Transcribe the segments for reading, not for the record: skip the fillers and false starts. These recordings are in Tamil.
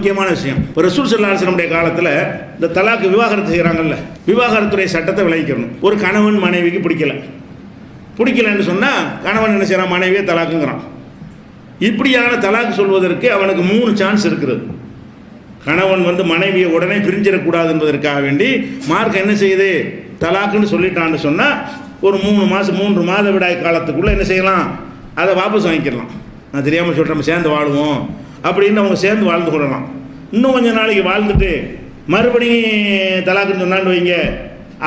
முக்கியமான விஷயம். இப்போ ரசூல் ஸல்லல்லாஹு அலைஹி வஸல்லம் காலத்தில் இந்த தலாக்கு விவாகரத்து செய்கிறாங்கல்ல, விவாகரத்துடைய சட்டத்தை விளங்கிக்கணும். ஒரு கணவன் மனைவிக்கு பிடிக்கலன்னு சொன்னால் கணவன் என்ன செய்கிறான், மனைவியை தலாக்குங்கிறான். இப்படியான தலாக்கு சொல்வதற்கு அவனுக்கு 3 சான்ஸ் இருக்கிறது. கணவன் மனைவியை உடனே பிரிஞ்சிடக்கூடாது என்பதற்காக வேண்டி மார்க் என்ன செய்யுது, தலாக்குன்னு சொல்லிட்டான்னு சொன்னால் ஒரு 3 மாதவிடாய் காலத்துக்குள்ளே என்ன செய்யலாம், அதை வாபஸ் வாங்கிக்கலாம். நான் தெரியாமல் சொல்கிறேன், நம்ம சேர்ந்து வாழுவோம் அப்படின்னு அவங்க சேர்ந்து வாழ்ந்து கொள்ளலாம். இன்னும் கொஞ்சம் நாளைக்கு வாழ்ந்துட்டு மறுபடியும் தலாக்குன்னு சொன்னான்னு வைங்க,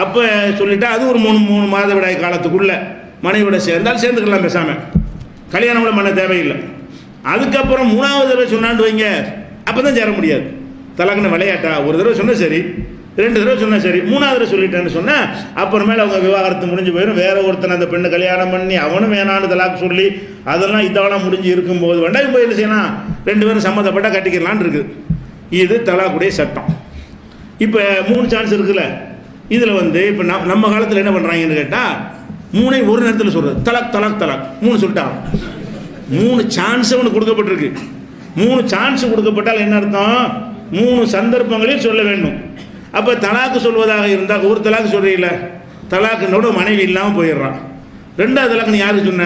அப்போ சொல்லிட்டா அது ஒரு 3 மாதவிடாய் காலத்துக்குள்ளே மனைவியோட சேர்ந்துக்கலாம், பேசாமல் கல்யாணம் கூட பண்ண தேவையில்லை. அதுக்கப்புறம் 3வது தடவை சொன்னான்னு வைங்க, அப்போ தான் சேர முடியாது. தலாக்குன்னு விளையாட்டா, ஒரு தடவை சொன்னால் சரி, 2 தடவை சொன்னால் சரி, 3வது தடவை சொல்லிட்டேன்னு சொன்னால் அப்புறமேல அவங்க விவாகரத்து முடிஞ்சு போயிடும். வேற ஒருத்தனை அந்த பெண்ணை கல்யாணம் பண்ணி அவனும் வேணான்னு தலாக்கு சொல்லி அதெல்லாம் இதெல்லாம் முடிஞ்சு இருக்கும்போது வேண்டாம் போய் என்ன செய்யலாம், 2 பேரும் சம்மந்தப்பட்டால் கட்டிக்கலான்னு இருக்குது. இது தலாக்குடைய சட்டம். இப்போ 3 சான்ஸ் இருக்குல்ல, இதில் இப்போ நம்ம காலத்தில் என்ன பண்ணுறாங்கன்னு கேட்டால் 3 ஒரு நேரத்தில் சொல்கிறது, தலாக் 3 சொல்லிட்டாங்க. 3 சான்ஸ் அவனுக்கு கொடுக்கப்பட்டிருக்கு. 3 சான்ஸ் கொடுக்கப்பட்டால் என்ன அர்த்தம், 3 சந்தர்ப்பங்களில் சொல்ல வேண்டும். அப்போ தலாக்கு சொல்வதாக இருந்தால் ஒரு தலாக்கு சொல்கிறீங்கள, தலாக்குனோட மனைவி இல்லாமல் போயிடுறான். 2வது தலாக்கு நீ யாருக்கு சொன்ன,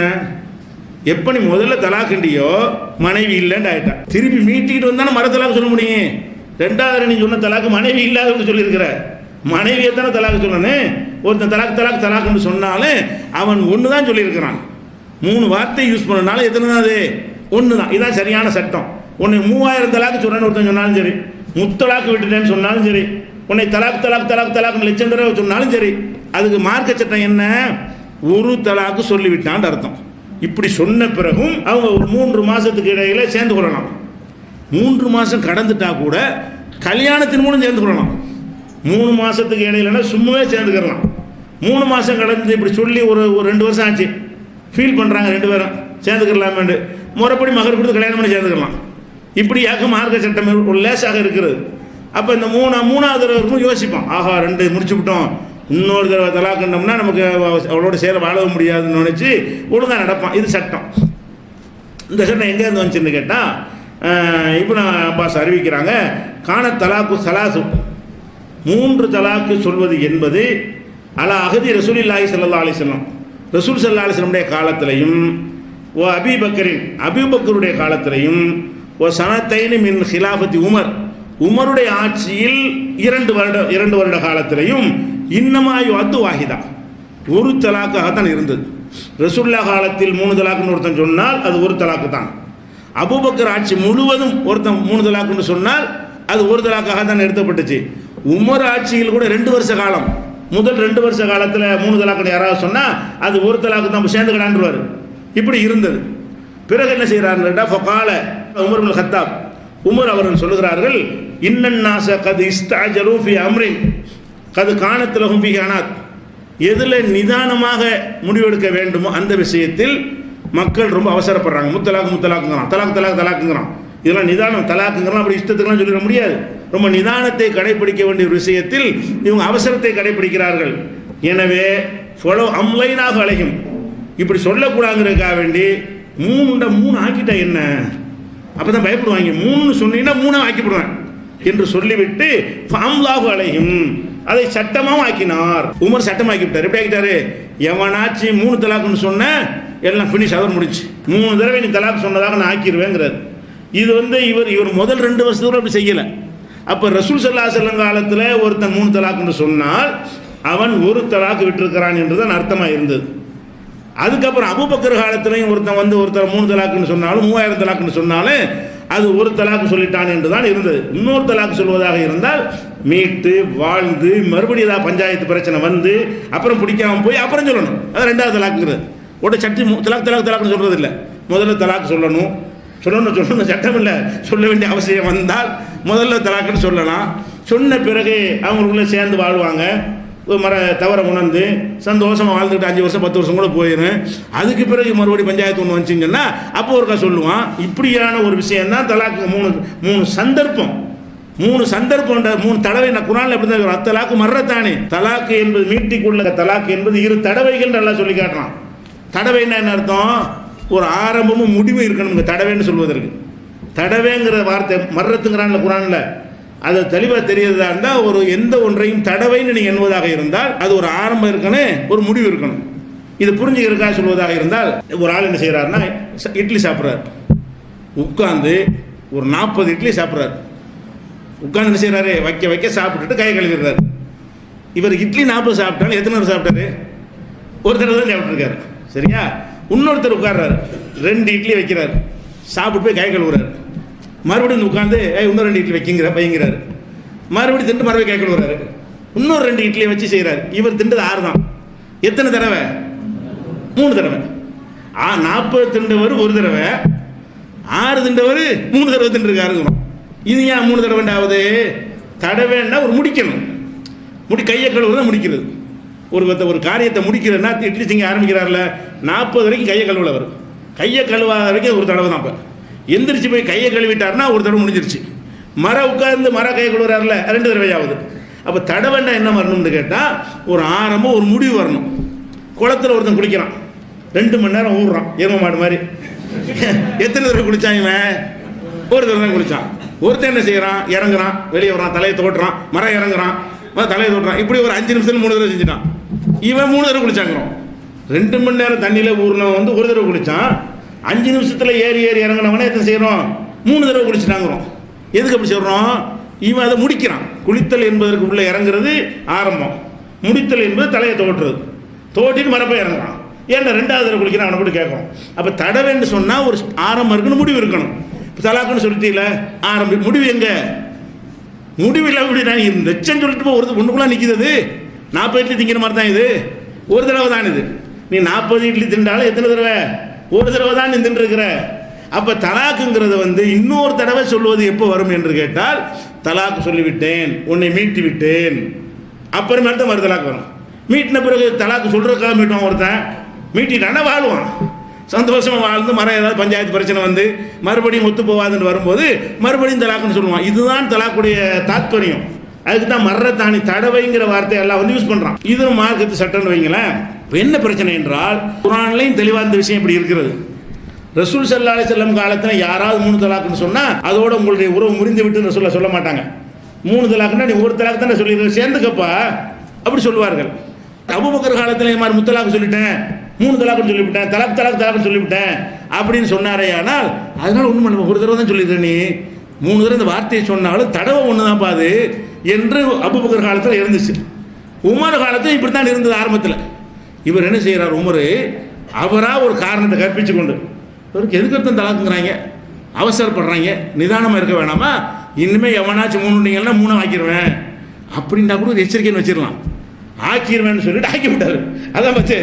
எப்போ நீ முதல்ல தலாக்குண்டியோ மனைவி இல்லைன்னு ஆகிட்டா, திருப்பி மீட்டிக்கிட்டு வந்தானே மர தலாக்கு சொல்ல முடியும். 2வது நீ சொன்ன தலாக்கு மனைவி இல்லாதவங்க சொல்லியிருக்கிற, மனைவியை தானே தலாக்கு சொல்லணும். ஒருத்தன் தலாக்குன்னு சொன்னாலும் அவன் ஒன்று தான் சொல்லியிருக்கிறான். 3 வார்த்தை யூஸ் பண்ணனால எத்தனை தான், அது 1 தான். இதுதான் சரியான சட்டம். உன்னை 3000 தலாக்கு சொல்கிறேன்னு ஒருத்தன் சொன்னாலும் சரி, முத்தலாக்கு விட்டுட்டேன்னு சொன்னாலும் சரி, உன்னை தலாக்கு லட்சம் தடவை சொன்னாலும் சரி, அதுக்கு மார்க்க சட்டம் என்ன, ஒரு தலாக்கு சொல்லிவிட்டான்னு அர்த்தம். இப்படி சொன்ன பிறகும் அவங்க ஒரு 3 மாதத்துக்கு இடையில சேர்ந்து கொள்ளலாம். 3 மாதம் கடந்துட்டா கூட கல்யாணத்தின் மூலம் சேர்ந்து கொள்ளலாம். 3 மாதத்துக்கு இடையிலன்னா சும்மாவே சேர்ந்துக்கலாம். 3 மாதம் கடந்து இப்படி சொல்லி ஒரு 2 வருஷம் ஆச்சு, ஃபீல் பண்ணுறாங்க 2 பேரும் சேர்ந்துக்கலாமே, முறைப்படி மகர் கொடுத்து கல்யாணம் பண்ணி சேர்ந்துக்கலாம். இப்படியாக மார்க்க சட்டம் ஒரு லேசாக இருக்கிறது. அப்போ இந்த 3வது தடவை யோசிப்பான், ஆஹா 2 முடிச்சு விட்டோம், இன்னொரு தடவை தலாக்கண்டோம்னா நமக்கு அவளோட சேர வாழவும் முடியாதுன்னு நினச்சி ஒழுங்காக நடப்பான். இது சட்டம். இந்த சட்டம் எங்கேருந்து வந்துச்சுன்னு கேட்டால் இப்னு அப்பாஸ் அறிவிக்கிறாங்க, கான தலாக்கு சலாசு, 3 தலாக்கு சொல்வது என்பது அலா அஹதி ரசூலுல்லாஹி ஸல்லல்லாஹு அலைஹி வஸல்லம், ரசூல் ஸல்லல்லாஹு அலைஹி வஸல்லம் காலத்திலையும், ஓ அபூபக்கருடைய காலத்திலையும், ஓ சனத்தைனி மின் ஹிலாஃபத்தி உமருடைய ஆட்சியில் 2 வருட காலத்திலையும் இன்னமாயு அத்து வாஹிதா, ஒரு தலாக்காகத்தான் இருந்தது. ரசூலுல்லாஹ் காலத்தில் 3 தலாக்குன்னு ஒருத்தன் சொன்னால் அது ஒரு தலாக்கு தான். அபூபக்கர் ஆட்சி முழுவதும் ஒருத்தன் 3 தலாக்குன்னு சொன்னால் அது ஒரு தலாக்காக தான் நிறுத்தப்பட்டுச்சு. உமர் ஆட்சியில் கூட 2 வருஷ காலம், முதல் 2 வருஷ காலத்தில் 3 தலாக்குன்னு யாராவது சொன்னால் அது ஒரு தலாக்கு தான் சேர்ந்துக்கிடான்றுவார். இப்படி இருந்தது. பிறகு என்ன செய்கிறாருன்னா, ஃபகால உமர் இப்னு கத்தாப், உமர் அவர்கள் சொல்லுகிறார்கள், இன்னன்னாஸ கத் இஸ்தஅஜலு ஃபி அம்ரின் கது கானத் லஹும் ஃபீஹி அனாத், எதில் நிதானமாக முடிவெடுக்க வேண்டுமோ அந்த விஷயத்தில் மக்கள் ரொம்ப அவசரப்படுறாங்க. முத்தலாக்குங்கிறான், தலாக்குங்கிறான். இதெல்லாம் நிதானம், தலாக்குங்கிறான் அப்படி இஷ்டத்துக்குலாம் சொல்லிட முடியாது. ரொம்ப நிதானத்தை கடைபிடிக்க வேண்டிய ஒரு விஷயத்தில் இவங்க அவசரத்தை கடைபிடிக்கிறார்கள். எனவே அம்லைனாக அழைக்கும், இப்படி சொல்லக்கூடாதுங்கிறதுக்காக வேண்டி 3 ஆக்கிட்டா என்ன, அப்போ தான் பயப்படுவாங்க. 3 சொன்னீங்கன்னா 3 ஆக்கிவிடுவேன் என்று சொல்லிவிட்டு அம்லாகு அலையும், அதை சட்டமாகவும் ஆக்கினார். உமர் சட்டமாக்கி விட்டார். எப்படி ஆக்கிட்டாரு, எவனாச்சு 3 தலாக்குன்னு சொன்ன எல்லாம் ஃபினிஷ், அவர் முடிச்சு 3 தடவை நீ தலாக்கு சொன்னதாக நான் ஆக்கிடுவேங்கிறார். இது இவர் முதல் 2 வருஷத்துல அப்படி செய்யலை. அப்போ ரசூல் ஸல்லல்லாஹு அலைஹி வஸல்லம் காலத்தில் ஒருத்தன் 3 தலாக்குன்னு சொன்னால் அவன் ஒரு தலாக்கு விட்டுருக்கிறான் என்று தான் அர்த்தமாக இருந்தது. அதுக்கப்புறம் அபூபக்கர் காலத்திலையும் ஒருத்தர் 3 தலாக்குன்னு சொன்னாலும் 3000 தலாக்குன்னு சொன்னாலும் அது ஒரு தலாக்கு சொல்லிட்டான் என்று தான் இருந்தது. இன்னொரு தலாக்கு சொல்வதாக இருந்தால் மீட்டு வாழ்ந்து மறுபடியும் ஏதாவது பஞ்சாயத்து பிரச்சனை வந்து அப்புறம் பிடிக்காம போய் அப்புறம் சொல்லணும், அது 2வது தலாக்குங்கிறது. உடனே சட்டி தலாக்குன்னு சொல்கிறது இல்லை, முதல்ல தலாக்கு சொல்லணும் சட்டம் இல்லை, சொல்ல வேண்டிய அவசியம் வந்தால் முதல்ல தலாக்குன்னு சொல்லலாம். சொன்ன பிறகு அவங்களுக்குள்ளே சேர்ந்து வாழ்வாங்க, தவற உணர்ந்து சந்தோஷமாக வாழ்ந்துக்கிட்டு 5 வருஷம் 10 வருஷம் கூட போயிடும். அதுக்கு பிறகு மறுபடியும் பஞ்சாயத்து ஒன்று வந்துச்சுங்கன்னா அப்போ ஒருக்கா சொல்லுவான். இப்படியான ஒரு விஷயம் தான் தலாக்கு. 3 சந்தர்ப்பம், 3 தடவை. நான் குரானில் எப்படி தான் அத்தலாக்கு மர்றத்தானே, தலாக்கு என்பது மீட்டிக்குள்ள தலாக்கு என்பது 2 தடவைகள் நல்லா சொல்லி காட்டுறான். தடவைன்னா என்ன அர்த்தம், ஒரு ஆரம்பமும் முடிவும் இருக்கணும் தடவைன்னு சொல்வதற்கு. தடவைங்கிற வார்த்தை மர்றத்துங்கிறான்ல குரானில், அது தெளிவாக தெரியறதா இருந்தால் ஒரு எந்த ஒன்றையும் தடவைன்னு நீங்கள் எண்ணுவதாக இருந்தால் அது ஒரு ஆரம்பம் இருக்கணும், ஒரு முடிவு இருக்கணும். இது புரிஞ்சுக்கிறதுக்காக சொல்வதாக இருந்தால், ஒரு ஆள் என்ன செய்கிறாருன்னா இட்லி சாப்பிட்றாரு, உட்காந்து ஒரு 40 இட்லி சாப்பிட்றாரு. உட்காந்து என்ன செய்கிறாரு, வைக்க வைக்க சாப்பிட்டுட்டு கை கழுவிடுறாரு. இவர் இட்லி 40 சாப்பிட்டாலும் எத்தனை தடவை சாப்பிட்டாரு? ஒரு தடவை தான் சாப்பிட்ருக்காரு. சரியா? இன்னொருத்தர் உட்கார்றாரு, 2 இட்லி வைக்கிறார், சாப்பிட்டு போய் கை கழுவுறாரு. மறுபடியும் உட்காந்து இன்னொரு 2 இட்லி வைங்கிறாரு. மறுபடியும் திண்டு மறுபடியும் கை கழுவுறாரு. இன்னொரு 2 இட்லியை வச்சு செய்கிறார். இவர் திண்டது 6 தான். எத்தனை தடவை? 3 தடவை. 40 திண்டவர் ஒரு தடவை, 6 திண்டவர் 3 தடவை திண்டுருக்காருங்கிறோம். இது ஏன் 3 தடவை ஆகுது? தடவைன்னா ஒரு முடிக்கணும், கையை கழுவுறத முடிக்கிறது. ஒரு காரியத்தை முடிக்கிறதுனா இட்லி திங்க ஆரம்பிக்கிறார்ல, 40 வரைக்கும் கையை கழுவல வரும். கையை கழுவாத வரைக்கும் ஒரு தடவை தான். இப்போ எந்திரிச்சு போய் கையை கழுவிட்டார்னா ஒரு தடவை முடிஞ்சிருச்சு. உட்கார்ந்து கையை கழுவுறாருல 2 தடவை ஆகுது. அப்போ தடவைன்னா என்ன வரணும்னு கேட்டால் ஒரு ஆரம்பம், ஒரு முடிவு வரணும். குளத்தில் ஒருத்தன் குளிக்கிறான், 2 மணி நேரம் ஊடுறான் எரும மாடு மாதிரி. எத்தனை தடவை குளிச்சான் இவன்? ஒரு தடவை தான் குளிச்சான். ஒருத்தன் என்ன செய்யறான், இறங்குறான், வெளியே வரான், தலையை தோட்டுறான், இறங்குறான், தலையை தோட்டுறான். இப்படி ஒரு 5 நிமிஷத்துல 3 தடவை செஞ்சுட்டான். இவன் 3 தடவை குளிச்சாங்கிறோம். 2 மணி நேரம் தண்ணியில் ஊறினவன் ஒரு தடவை குளிச்சான். 5 நிமிஷத்துல ஏறி இறங்கினவனே எத்தனை செய்யறோம்? 3 தடவை குளிச்சுட்டாங்கிறோம். எதுக்கு அப்படி சொல்றோம்? இவன் அதை முடிக்கிறான். குளித்தல் என்பதற்கு உள்ள இறங்குறது ஆரம்பம், முடித்தல் என்பது தலையை தோட்டுறது. தோட்டின்னு மரப்பை இறங்குறான். ஏன்னா 2வது தடவை குளிக்கிறான், அவனை போட்டு கேட்கணும். அப்போ தடவைன்னு சொன்னால் ஒரு ஆரம்பம் இருக்கணும், முடிவு இருக்கணும். இப்போ தலாக்குன்னு சொல்லிட்டீங்கள, முடிவு எங்க? முடிவில் அப்படி நான் லட்சம் சொல்லிட்டு ஒன்றுக்குள்ளே நிற்கிறது. 40 இட்லி திங்கிற மாதிரி தான் இது. ஒரு தடவை தான் இது. நீ 40 இட்லி திண்டாலும் எத்தனை தடவை? ஒரு தடவை தான் நீ தின்றுருக்கிற. அப்போ தலாக்குங்கிறத இன்னொரு தடவை சொல்வது எப்போ வரும் என்று கேட்டால், தலாக்கு சொல்லிவிட்டேன், உன்னை மீட்டி விட்டேன், அப்புறமேட்டு தான் மறு தலாக்கு வரும். மீட்டின பிறகு தலாக்கு சொல்றதுக்காக மீட்டுவான். ஒருத்தன் மீட்டிட்டானா வாழ்வான், சந்தோஷமாக வாழ்ந்து ஏதாவது பஞ்சாயத்து பிரச்சனை மறுபடியும் ஒத்து போவாதுன்னு வரும்போது மறுபடியும் தலாக்குன்னு சொல்லுவான். இதுதான் தலாக்குடைய தாத்பரியம். அதுக்கு தான் மர்றத்தானி, தடவைங்கிற வார்த்தை எல்லாம் யூஸ் பண்ணுறான். இது மார்க்கத்து சட்டம்னு வைங்களேன். இப்போ என்ன பிரச்சனை என்றால், குர்ஆன்லையும் தெளிவாக இந்த விஷயம் இப்படி இருக்கிறது. ரசூல் ஸல்லல்லாஹு அலைஹி வஸல்லம் காலத்தில் யாராவது 3 தலாக்குன்னு சொன்னால் அதோட உங்களுடைய உறவு முறிந்து விட்டுன்னு சொல்ல மாட்டாங்க. 3 தலாக்குன்னா நீ ஒரு தலாக்கு தானே சொல்லிடுற, சேர்ந்துக்கப்பா அப்படி சொல்லுவார்கள். அபூபக்கர் காலத்தில் இந்த மாதிரி முத்தலாக்கு சொல்லிட்டேன், 3 தலாக்குன்னு சொல்லிவிட்டேன், தலாக்குன்னு சொல்லிவிட்டேன் அப்படின்னு சொன்னாரே. ஆனால் அதனால ஒன்றும் பண்ண, ஒரு தடவை தான் சொல்லிடுற, நீ 3 தடவை இந்த வார்த்தையை சொன்னாலும் தடவை ஒன்று தான் பாது என்று அபூபக்கர் காலத்தில் இருந்துச்சு. உமர் காலத்தில் இப்படி தான் இருந்தது ஆரம்பத்தில். இவர் என்ன செய்கிறார், உமர் அவராக ஒரு காரணத்தை கற்பிச்சு கொண்டு, இவருக்கு எதுக்கு அர்த்தம் தலாக்குங்கிறாங்க, அவசரப்படுறாங்க, நிதானமாக இருக்க வேணாமா, இனிமேல் எவனாச்சும் 3 3 ஆக்கிடுவேன் அப்படின்னா கூட ஒரு எச்சரிக்கைன்னு வச்சிடலாம். ஆக்கிடுவேன்னு சொல்லிட்டு ஆக்கி விட்டாரு. அதான் பச்சை,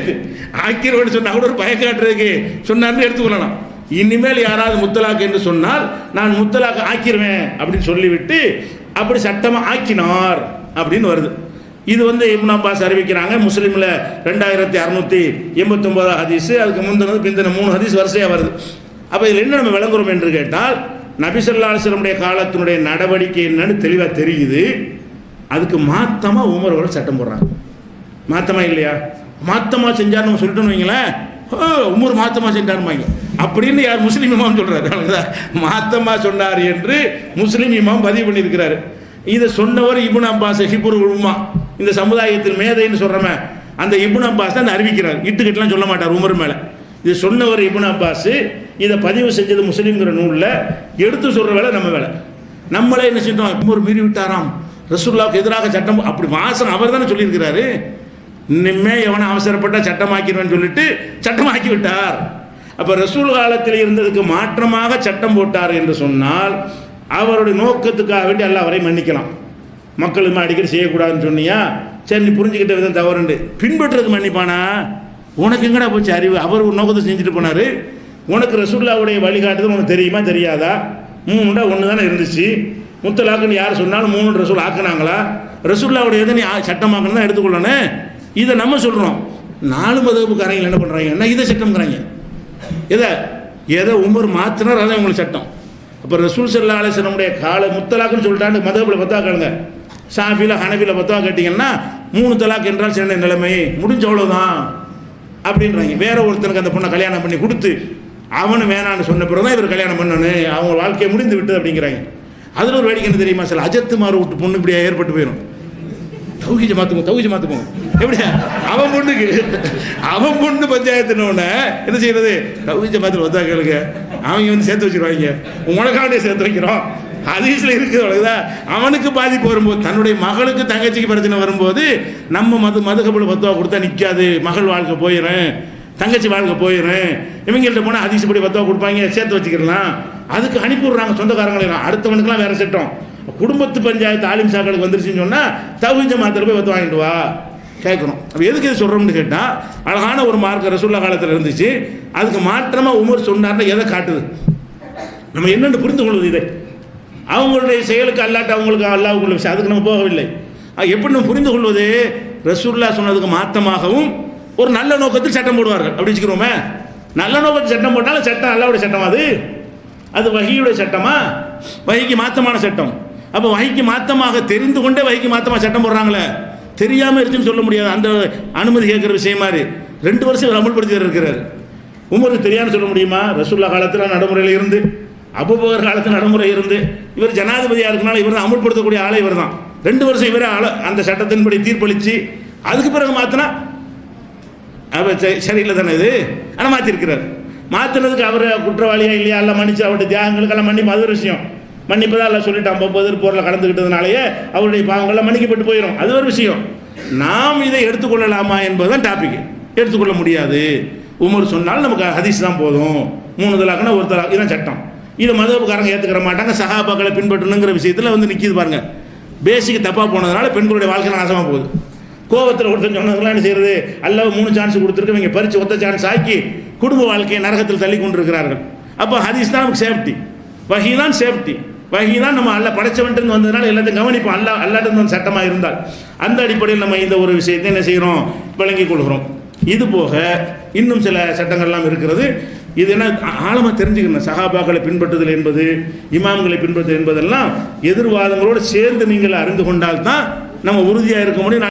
ஆக்கிடுவேன்னு சொன்னால் கூட ஒரு பயம் காட்டுறதுக்கு சொன்னார்னு எடுத்துக்கொள்ளலாம். இனிமேல் யாராவது முத்தலாக்கு என்று சொன்னால் நான் முத்தலாக்கு ஆக்கிடுவேன் அப்படின்னு சொல்லிவிட்டு அப்படி சட்டமாக ஆக்கினார் அப்படின்னு வருது. இது இப்னு அப்பாஸ் அறிவிக்கிறாங்க. முஸ்லீமில் 2689 ஹதீஸ், அதுக்கு பிந்தின 3 ஹதீஸ் வரிசையாக வருது. அப்போ இதில் என்ன நம்ம விளங்குறோம் என்று கேட்டால், நபி ஸல்லல்லாஹு அலைஹி வஸல்லம் காலத்தினுடைய நடவடிக்கை என்னன்னு தெளிவாக தெரியுது. அதுக்கு மாத்தமாக உமர் அவர்கள் சட்டம் போடுறாங்க. மாத்தமா இல்லையா? மாத்தமாக செஞ்சார் நம்ம சொல்லிட்டோன்னு வைங்களேன், உமர் மாத்தமாக செஞ்சாருமாங்க அப்படின்னு யார் முஸ்லீம் இமாம் சொல்கிறாரு. மாத்தமாக சொன்னார் என்று முஸ்லீம் இமாம் பதிவு பண்ணியிருக்கிறாரு. இதை சொன்னவர் இப்னு அப்பாஸ், ஹிப்ருல் உம்மா, இந்த சமுதாயத்தில் மேதைன்னு சொல்கிறோமே அந்த இப்னு அப்பாஸ் தான் அறிவிக்கிறார். இட்டுக்கிட்டலாம் சொல்ல மாட்டார் உமர் மேலே. இது சொன்னவர் இப்னு அப்பாஸ், இதை பதிவு செஞ்சது முஸ்லீம்ங்கிற நூலில் எடுத்து சொல்கிற வேலை நம்ம வேலை. நம்மளே என்ன செஞ்சோம், உமர் மீறி விட்டாராம், ரசூலுல்லாஹ்வுக்கு எதிராக சட்டம், அப்படி வாசம் அவர் தானே சொல்லியிருக்கிறாரு. இனிமே எவனை அவசரப்பட்டால் சட்டமாக்கிடுவேன்னு சொல்லிட்டு சட்டமாக்கி விட்டார். அப்போ ரசூல் காலத்தில் இருந்ததுக்கு மாற்றமாக சட்டம் போட்டார் என்று சொன்னால் அவருடைய நோக்கத்துக்காக வேண்டி அல்லாஹ் அவரை மன்னிக்கலாம். மக்களுமே அடிக்கடி செய்யக்கூடாதுன்னு சொன்னியா, சரி நீ புரிஞ்சுக்கிட்ட விதம் தவறுண்டு, பின்பற்றுறதுக்கு மன்னிப்பானா? உனக்கு எங்கடா போச்சு அறிவு? அவர் ஒரு நோக்கத்தை செஞ்சுட்டு போனார். உனக்கு ரசூலுல்லாஹ்வுடைய வழிகாட்டுதல் உனக்கு தெரியுமா தெரியாதா? 3 1 தானே இருந்துச்சு. முத்தலாக்குன்னு யார் சொன்னாலும் 3 ரசூல் ஆக்குனாங்களா? ரசூலுல்லாஹ்வுடைய எதை நீ சட்டமாக்கணும் தான் எடுத்துக்கொள்ளணும். இதை நம்ம சொல்கிறோம். 4 மதகுக்காரங்க என்ன பண்ணுறாங்கன்னா இதை சட்டம்ங்கிறாங்க. எதை உமர் மாற்றினார் அதான் உங்களுக்கு சட்டம். அப்போ ரசூல் ஸல்லல்லாஹு அலைஹி வஸல்லம் கால முத்தலாக்குன்னு சொல்லிட்டாண்டு மதகுல பத்தா கேளுங்க. ஷாஃபியில் ஹனஃபியில் பத்தா கேட்டிங்கன்னா 3 தலாக் என்றால் சின்ன நிலைமை முடிஞ்ச அவ்வளோதான் அப்படின்றாங்க. வேற ஒருத்தனுக்கு அந்த பொண்ணை கல்யாணம் பண்ணி கொடுத்து அவனு வேணான்னு சொன்ன பிறகு தான் இவர் கல்யாணம் பண்ணணும், அவங்க வாழ்க்கையை முடிந்து விட்டது அப்படிங்கிறாங்க. அதில் ஒரு வேடிக்கை என்ன தெரியுமா, சில அஜத்து மாறு விட்டு பொண்ணு இப்படியா ஏற்பட்டு போயிடும். தௌஹீஜ மாற்றுப்போம் எப்படியா அவன் பொண்ணு பஞ்சாயத்துனோடனே என்ன செய்யறது, தௌஹீஜ மாத்திரம் வந்தா கேளுங்க, அவங்க வந்து சேர்த்து வச்சிருவாங்க, உனக்காண்டே சேர்த்து வைக்கிறோம். ஹதீஸ்ல இருக்குது அவ்வளவுதான். அவனுக்கு பாதிப்பு வரும்போது, தன்னுடைய மகளுக்கு தங்கச்சிக்கு பிரச்சனை வரும்போது நம்ம மதுகபுல பத்துவா கொடுத்தா நிற்காது, மகள் வாழ்க்கை போயிடும், தங்கச்சி வாழ்க்கை போயிடும், இவங்கள்ட்ட போனால் ஹதீஸ் படி பத்துவா கொடுப்பாங்க, சேர்த்து வச்சுக்கலாம். அதுக்கு அனுப்பி விடுறாங்க சொந்தக்காரங்களெல்லாம். அடுத்தவனுக்குலாம் வேற சட்டம். குடும்பத்து பஞ்சாயத்து ஆலிம் சாக்களுக்கு வந்துருச்சுன்னு சொன்னால் தௌஹீத் ஜமாத்தில் போய் பத்துவா வாங்கிட்டு வா கேட்கணும். அப்போ எதுக்கு இது சொல்கிறோம்னு கேட்டால், அழகான ஒரு மார்க்க ரசூலுல்லாஹ் காலத்தில் இருந்துச்சு, அதுக்கு மாற்றமாக உமர் சொன்னார்னா எதை காட்டுது, நம்ம என்னென்னு புரிந்து கொள்வது. இதை அவங்களுடைய செயலுக்கு அல்லாட்ட அவங்களுக்கு அல்லாஹ்வுக்குள்ள விஷயம், அதுக்கு நம்ம போகவில்லை. எப்படி நம்ம புரிந்து கொள்வது, ரசூலுல்லாஹ் சொன்னதுக்கு மாற்றமாகவும் ஒரு நல்ல நோக்கத்தில் சட்டம் போடுவார்கள் அப்படி வச்சுக்கிறோமே. நல்ல நோக்கத்தில் சட்டம் போட்டாலும் சட்டம் அல்லாஹ்வுடைய சட்டம், அது வஹீயுடைய சட்டமா, வஹீக்கு மாற்றமான சட்டம். அப்போ வஹீக்கு மாற்றமாக தெரிந்து கொண்டே வஹீக்கு மாற்றமாக சட்டம் போடுறாங்களே, தெரியாமல் இருக்குன்னு சொல்ல முடியாது. அந்த அனுமதி கேட்குற விஷயம் மாதிரி 2 வருஷம் இவர் அமல்படுத்தி இருக்கிறார். உமருக்கு தெரியாமல் சொல்ல முடியுமா? ரசூலுல்லாஹ் காலத்தில் நடைமுறையில் இருந்து, அபூபக்கர் காலத்தில் நடைமுறை இருந்து, இவர் ஜனாதிபதியாக இருக்கனால இவர் தான் அமல்படுத்தக்கூடிய ஆளை இவர் தான். 2 வருஷம் இவரே அந்த சட்டத்தின்படி தீர்ப்பளித்து அதுக்கு பிறகு மாற்றினா அப்போ சரியில்லை தானே இது. ஆனால் மாற்றிருக்கிறார். மாற்றினதுக்கு அவர் குற்றவாளியா இல்லையா, எல்லாம் மன்னிச்சு அவருடைய தியாகங்களுக்கெல்லாம் மன்னிப்பு, அது ஒரு விஷயம். மன்னிப்பு தான் எல்லாம் சொல்லிட்டான், 30 போரில் கலந்துக்கிட்டதுனாலேயே அவருடைய பாவங்கள்லாம் மன்னிக்கப்பட்டு போயிடும், அது ஒரு விஷயம். நாம் இதை எடுத்துக்கொள்ளலாமா என்பதுதான் டாபிக். எடுத்துக்கொள்ள முடியாது. உமர் சொன்னால் நமக்கு ஹதீஸ் தான் போதும், 3 தலாக்குனா 1 தலாக், இதுதான் சட்டம். இதை மதுஹப்காரங்க ஏற்றுக்கிற மாட்டாங்க. சஹாபாக்களை பின்பற்றணுங்கிற விஷயத்தில் வந்து நிற்கிது பாருங்க. பேசிக் தப்பாக போனதுனால பெண்களுடைய வாழ்க்கை நாசமாக போகுது. கோபத்தில் ஒருத்தன் சொன்னதுலாம் என்ன செய்யறது, அல்லாஹ் 3 சான்ஸ் கொடுத்துருக்கு, இவங்க பறித்து ஒத்த சான்ஸ் ஆக்கி குடும்ப வாழ்க்கையை நரகத்தில் தள்ளி கொண்டிருக்கிறார்கள். அப்போ ஹதீஸ் தான் நமக்கு சேஃப்டி, வஹீ தான் சேஃப்டி. வஹீ தான் நம்ம அல்லாஹ் படைச்சவன்ட்டு வந்ததுனால எல்லாத்தையும் கவனிப்போம். அல்லாஹ்ட்ட வந்து சட்டமாக இருந்தால் அந்த அடிப்படையில் நம்ம இந்த ஒரு விஷயத்தை என்ன செய்கிறோம், விளங்கிக் கொள்கிறோம். இது போக இன்னும் சில சட்டங்கள்லாம் இருக்கிறது. இது என்ன ஆழமாக தெரிஞ்சுக்கணும். சஹாபாக்களை பின்பற்றுதல் என்பது, இமாம்களை பின்பற்றுதல் என்பதெல்லாம் எதிர்வாதங்களோடு சேர்ந்து நீங்கள் அறிந்து கொண்டால் தான் நம்ம உறுதியாக இருக்க முடியும்.